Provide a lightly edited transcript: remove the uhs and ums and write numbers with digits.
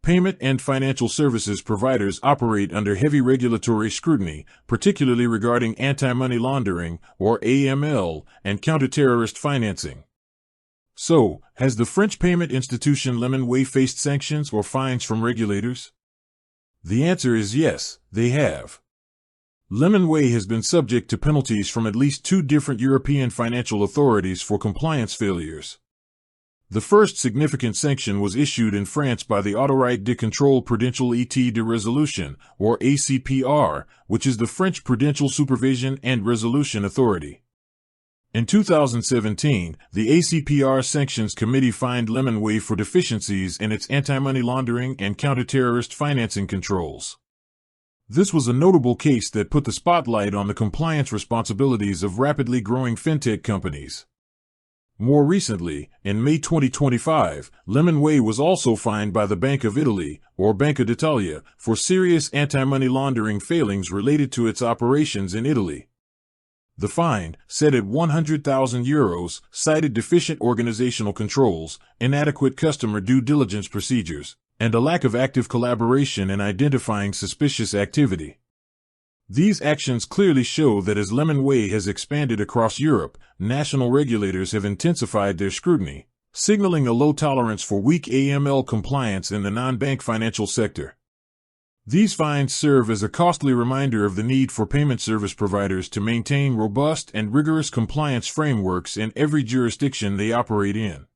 payment and financial services providers operate under heavy regulatory scrutiny, particularly regarding anti-money laundering, or AML, and counter-terrorist financing. So, has the French payment institution Lemonway faced sanctions or fines from regulators? The answer is yes, they have. Lemonway has been subject to penalties from at least 2 different European financial authorities for compliance failures. The first significant sanction was issued in France by the Autorité de Contrôle Prudentiel et de Résolution, or ACPR, which is the French Prudential Supervision and Resolution Authority. In 2017, the ACPR Sanctions Committee fined Lemonway for deficiencies in its anti-money laundering and counter-terrorist financing controls. This was a notable case that put the spotlight on the compliance responsibilities of rapidly growing fintech companies. More recently, in May 2025, Lemonway was also fined by the Bank of Italy, or Banca d'Italia, for serious anti-money laundering failings related to its operations in Italy. The fine, set at €100,000, cited deficient organizational controls, inadequate customer due diligence procedures, and a lack of active collaboration in identifying suspicious activity. These actions clearly show that as Lemonway has expanded across Europe, national regulators have intensified their scrutiny, signaling a low tolerance for weak AML compliance in the non-bank financial sector. These fines serve as a costly reminder of the need for payment service providers to maintain robust and rigorous compliance frameworks in every jurisdiction they operate in.